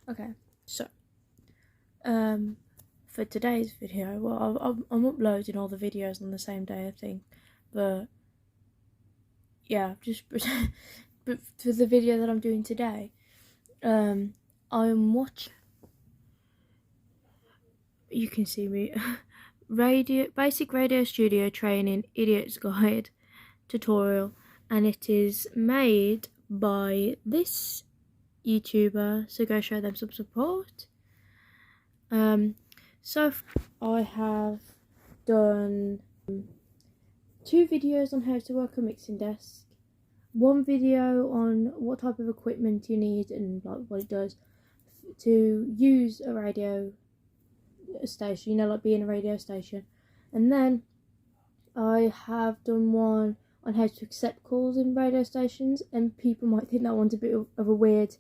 Okay, so for today's video, well, I'm uploading all the videos on the same day, I think, but yeah, just but for the video that I'm doing today, I'm watching. You can see me. Basic radio studio training idiot's guide tutorial, and it is made by this YouTuber, so go show them some support. So I have done 2 videos on how to work a mixing desk, 1 video on what type of equipment you need and like what it does to use a radio station, you know, like being a radio station, and then I have done one on how to accept calls in radio stations, and people might think that one's a bit of a weird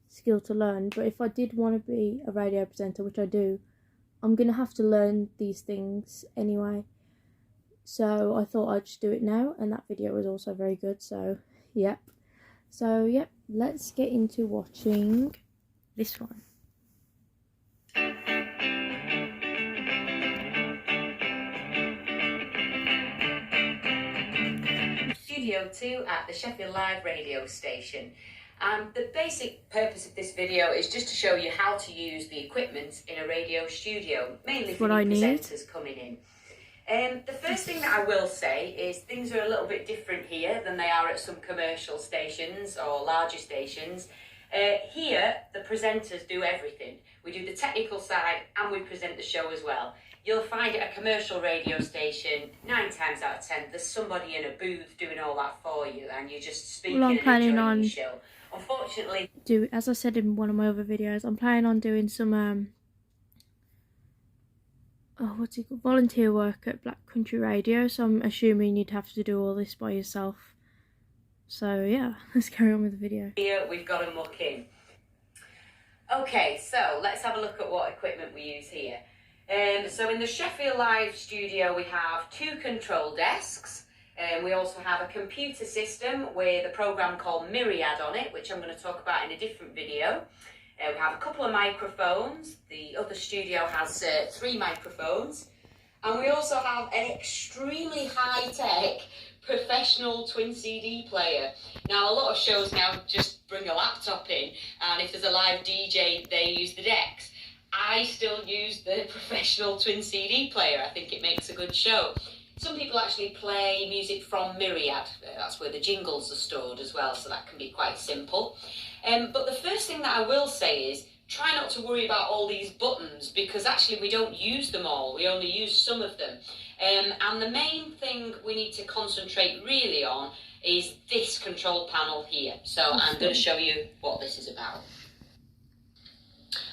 skill to learn, but if I did want to be a radio presenter, which I do, I'm going to have to learn these things anyway. So I thought I'd just do it now, and that video was also very good, so yep. So yep, let's get into watching this one. Studio 2 at the Sheffield Live radio station. The basic purpose of this video is just to show you how to use the equipment in a radio studio, mainly for the presenters coming in. The first thing that I will say is things are a little bit different here than they are at some commercial stations or larger stations. Here, the presenters do everything. We do the technical side and we present the show as well. You'll find at a commercial radio station, 9 times out of 10, there's somebody in a booth doing all that for you, and you're just speaking and enjoying the show. Unfortunately, as I said in one of my other videos, I'm planning on doing some volunteer work at Black Country Radio, so I'm assuming you'd have to do all this by yourself. So yeah, let's carry on with the video. Here we've got a muck in. Okay, so let's have a look at what equipment we use here. So in the Sheffield Live studio we have 2 control desks. We also have a computer system with a program called Myriad on it, which I'm going to talk about in a different video. We have a couple of microphones. The other studio has 3 microphones. And we also have an extremely high-tech professional twin CD player. Now, a lot of shows now just bring a laptop in, and if there's a live DJ, they use the decks. I still use the professional twin CD player. I think it makes a good show. Some people actually play music from Myriad. That's where the jingles are stored as well, so that can be quite simple. But the first thing that I will say is try not to worry about all these buttons, because actually we don't use them all. We only use some of them. And the main thing we need to concentrate really on is this control panel here. So I'm going to show you what this is about.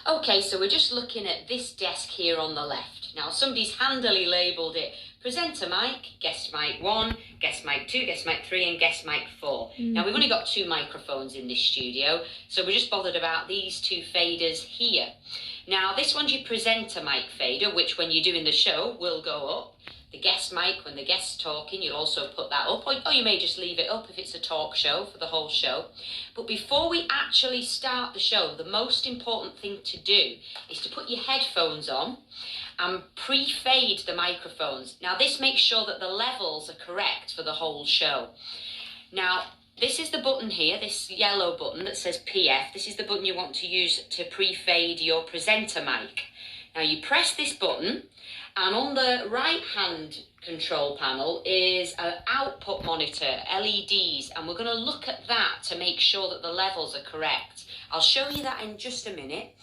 Okay, so we're just looking at this desk here on the left. Now, somebody's handily labelled it presenter mic, guest mic 1, guest mic 2, guest mic 3, and guest mic 4. Now, we've only got 2 microphones in this studio, so we're just bothered about these 2 faders here. Now, this one's your presenter mic fader, which when you're doing the show will go up. The guest mic, when the guest's talking, you'll also put that up, or you may just leave it up if it's a talk show for the whole show. But before we actually start the show, the most important thing to do is to put your headphones on and pre-fade the microphones. Now, this makes sure that the levels are correct for the whole show. Now, this is the button here, this yellow button that says PF. This is the button you want to use to pre-fade your presenter mic. Now, you press this button, and on the right-hand control panel is an output monitor, LEDs, and we're going to look at that to make sure that the levels are correct. I'll show you that in just a minute.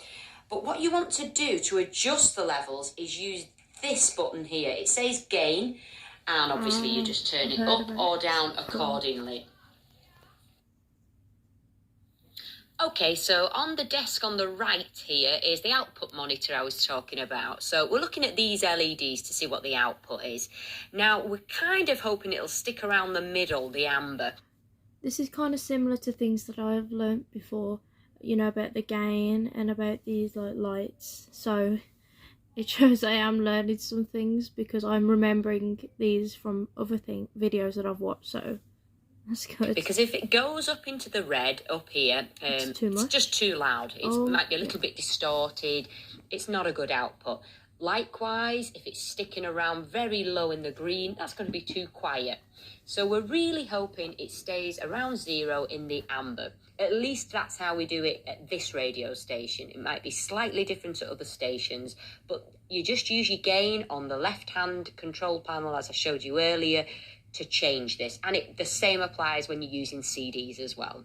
But what you want to do to adjust the levels is use this button here. It says gain, and obviously you just turn it up or down accordingly. Okay, so on the desk on the right here is the output monitor I was talking about. So we're looking at these LEDs to see what the output is. Now, we're kind of hoping it'll stick around the middle, the amber. This is kind of similar to things that I've learnt before, you know, about the gain and about these like lights. So it shows I am learning some things because I'm remembering these from other videos that I've watched. So That's good. Because if it goes up into the red up here, It's too much. it's just too loud. It might be a little bit distorted. It's not a good output. Likewise, if it's sticking around very low in the green, that's going to be too quiet. So we're really hoping it stays around 0 in the amber. At least that's how we do it at this radio station. It might be slightly different at other stations, but you just use your gain on the left-hand control panel, as I showed you earlier, to change this. And the same applies when you're using CDs as well.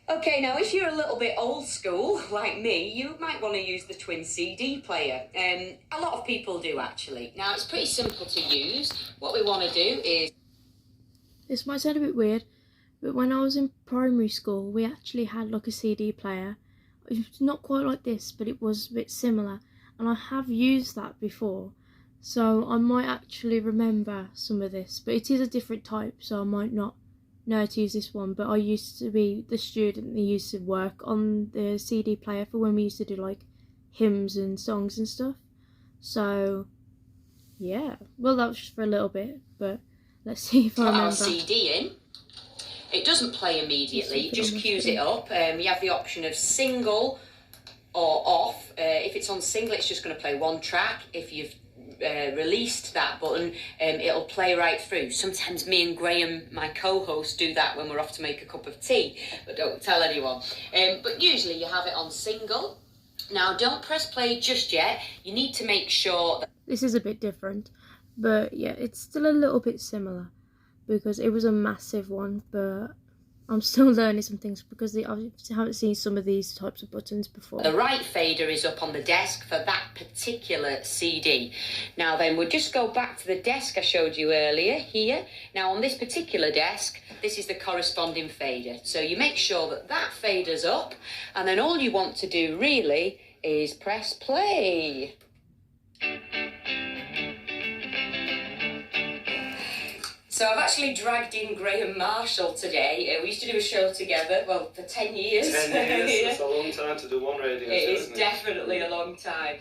Okay, now if you're a little bit old school, like me, you might want to use the twin CD player. A lot of people do, actually. Now, it's pretty simple to use. What we want to do is... This might sound a bit weird, but when I was in primary school, we actually had like a CD player. It's not quite like this, but it was a bit similar. And I have used that before. So I might actually remember some of this. But it is a different type, so I might not know how to use this one. But I used to be the student that used to work on the CD player for when we used to do like hymns and songs and stuff. So yeah, well, that was just for a little bit, but let's see if I remember. Put our CD in. It doesn't play immediately, it just cues it up. You have the option of single or off. If it's on single, it's just going to play one track. If you've released that button, it'll play right through. Sometimes me and Graham, my co-host, do that when we're off to make a cup of tea, but don't tell anyone. But usually you have it on single. Now, don't press play just yet. You need to make sure that... This is a bit different, but yeah, it's still a little bit similar because it was a massive one, but I'm still learning some things because I haven't seen some of these types of buttons before. The right fader is up on the desk for that particular CD. Now then, we'll just go back to the desk I showed you earlier here. Now on this particular desk, this is the corresponding fader. So you make sure that that fader's up, and then all you want to do really is press play. So I've actually dragged in Graham Marshall today. We used to do a show together, well, for 10 years. 10 years, that's a long time to do one radio show, isn't it? Definitely a long time.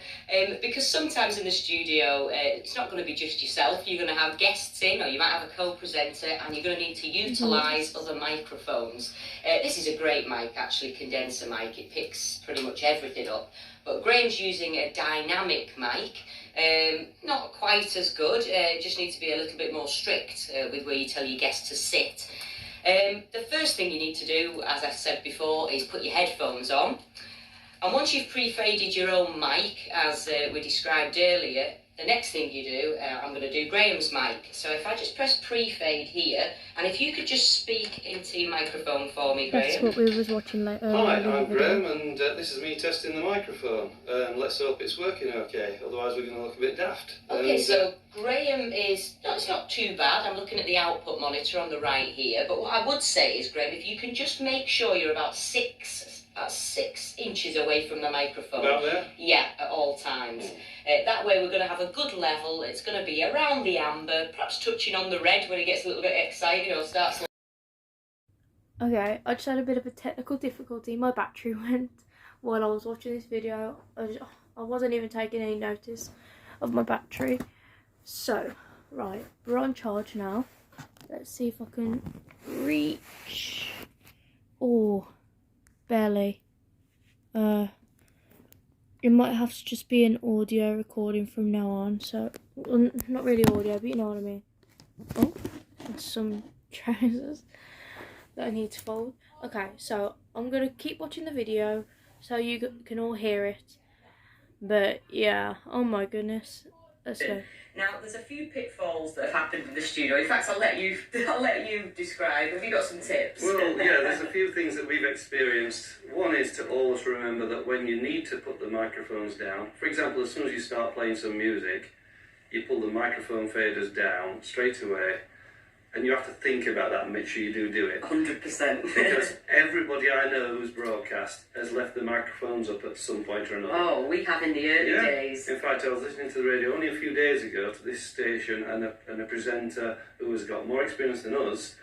Because sometimes in the studio, it's not going to be just yourself. You're going to have guests in, or you might have a co-presenter, and you're going to need to utilise other microphones. This is a great mic, actually, condenser mic. It picks pretty much everything up. But Graham's using a dynamic mic. Not quite as good, just need to be a little bit more strict with where you tell your guests to sit. The first thing you need to do, as I said before, is put your headphones on. And once you've pre-faded your own mic, as we described earlier, the next thing you do, I'm going to do Graham's mic. So if I just press pre-fade here, and if you could just speak into your microphone for me, Graham. That's what we was watching later. Hi, I'm Graham, and this is me testing the microphone. Let's hope it's working okay, otherwise we're going to look a bit daft. Okay, so Graham is, no, it's not too bad. I'm looking at the output monitor on the right here. But what I would say is, Graham, if you can just make sure you're about 6 inches away from the microphone. About there? Yeah, at all times. That way we're going to have a good level. It's going to be around the amber, perhaps touching on the red when it gets a little bit excited or starts... Okay, I just had a bit of a technical difficulty. My battery went while I was watching this video. I wasn't even taking any notice of my battery. So, right, we're on charge now. Let's see if I can reach... Oh, barely. It might have to just be an audio recording from now on. So, well, not really audio, but you know what I mean. Oh, there's some trousers that I need to fold. Okay, so I'm going to keep watching the video so you can all hear it. But yeah, oh my goodness. Let's go. Now, there's a few pitfalls that have happened in the studio. In fact, I'll let you describe. Have you got some tips? Well, yeah, there's a few things that we've experienced. One is to always remember that when you need to put the microphones down, for example, as soon as you start playing some music, you pull the microphone faders down straight away, and you have to think about that and make sure you do it. 100%. Because everybody I know who's broadcast has left the microphones up at some point or another. Oh, we have in the early days. In fact, I was listening to the radio only a few days ago to this station, and a presenter who has got more experience than us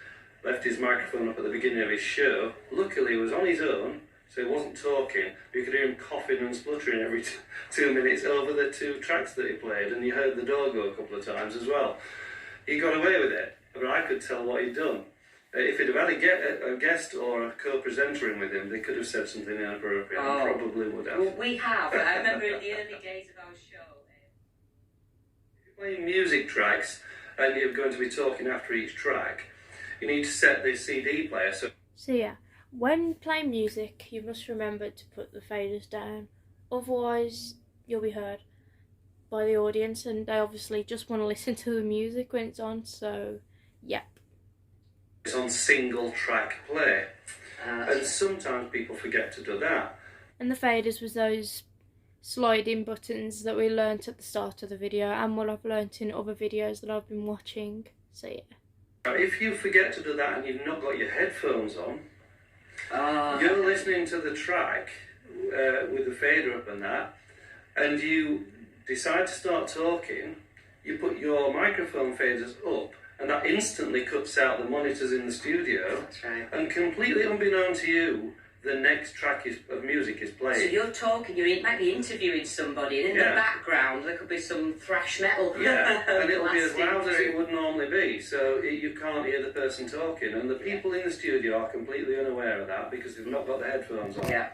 left his microphone up at the beginning of his show. Luckily, he was on his own, so he wasn't talking. You could hear him coughing and spluttering every 2 minutes over the 2 tracks that he played, and you heard the door go a couple of times as well. He got away with it. I could tell what he'd done. If he'd have had a guest or a co-presenter in with him, they could have said something inappropriate. And probably would have. Well, we have. I remember in the early days of our show. If you're playing music tracks and you're going to be talking after each track, you need to set the CD player. So yeah, when playing music, you must remember to put the faders down. Otherwise, you'll be heard by the audience, and they obviously just want to listen to the music when it's on. So, yep. It's on single track play, and sometimes people forget to do that. And the faders was those sliding buttons that we learnt at the start of the video, and what I've learnt in other videos that I've been watching. So yeah. If you forget to do that and you've not got your headphones on, you're listening to the track with the fader up and that, and you decide to start talking, you put your microphone faders up, and that instantly cuts out the monitors in the studio. That's right. And completely unbeknown to you, the next track of music is playing. So you're talking, you might be interviewing somebody, and in the background there could be some thrash metal. Yeah, and it'll be as loud as it would normally be, so you can't hear the person talking. And the people in the studio are completely unaware of that because they've not got the headphones on. Yeah.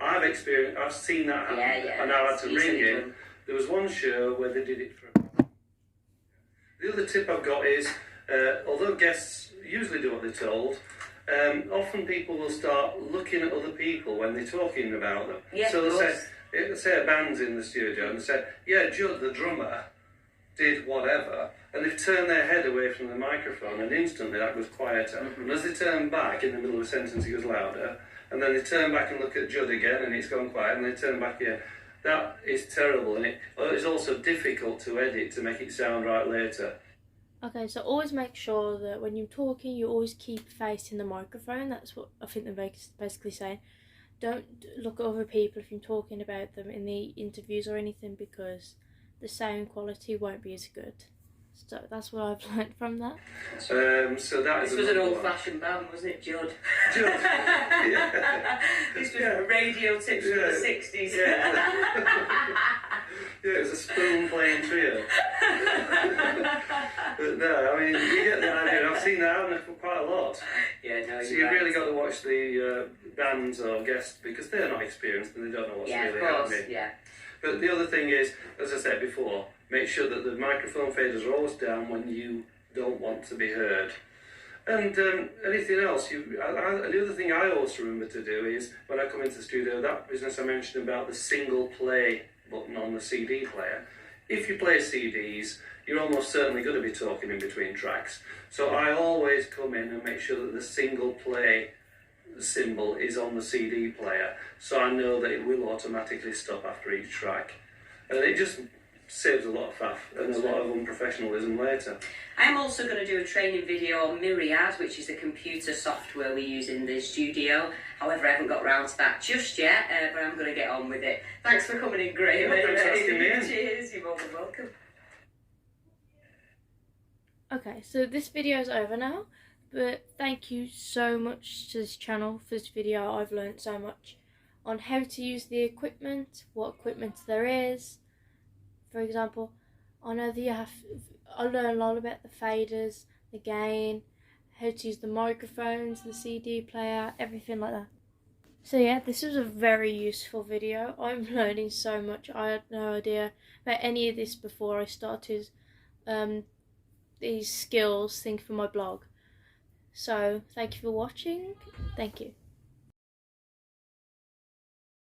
I've seen that happen, and I had to ring in. There was one show where they did it for. The other tip I've got is, although guests usually do what they're told, often people will start looking at other people when they're talking about them. Yeah, so they'll say a band's in the studio and they say, yeah, Judd, the drummer, did whatever, and they've turned their head away from the microphone, and instantly that goes quieter. Mm-hmm. And as they turn back, in the middle of a sentence it goes louder, and then they turn back and look at Judd again, and it's gone quiet, and they turn back again. That is terrible, and it's also difficult to edit to make it sound right later. Okay, so always make sure that when you're talking, you always keep facing the microphone. That's what I think they're basically saying. Don't look at other people if you're talking about them in the interviews or anything, because the sound quality won't be as good. So that's what I've learned from that. So that this was an old-fashioned band, wasn't it, Judd? Judd. Yeah. This was radio tips from the 60s. Yeah, it was a spoon-playing trio. But no, I mean, you get the idea. I've seen that happen for quite a lot. Yeah, no, so you've really got to watch the bands or guests, because they're not experienced and they don't know what's really happening. Yeah. But the other thing is, as I said before, make sure that the microphone faders are always down when you don't want to be heard. And anything else, the other thing I always remember to do is, when I come into the studio, that business I mentioned about the single play button on the CD player. If you play CDs, you're almost certainly going to be talking in between tracks. So I always come in and make sure that the single play symbol is on the CD player, so I know that it will automatically stop after each track. And it just saves a lot of faff and a lot of unprofessionalism later. I'm also going to do a training video on Myriad, which is the computer software we use in the studio. However, I haven't got round to that just yet, but I'm going to get on with it. Thanks for coming in, Graham. Thanks for asking me in. Cheers, you're more than welcome. Okay, so this video is over now, but thank you so much to this channel for this video. I've learned so much on how to use the equipment, what equipment there is. For example, I know that I learned a lot about the faders, the gain, how to use the microphones, the CD player, everything like that. So yeah, this was a very useful video. I'm learning so much. I had no idea about any of this before I started these skills thing for my blog. So thank you for watching. Thank you.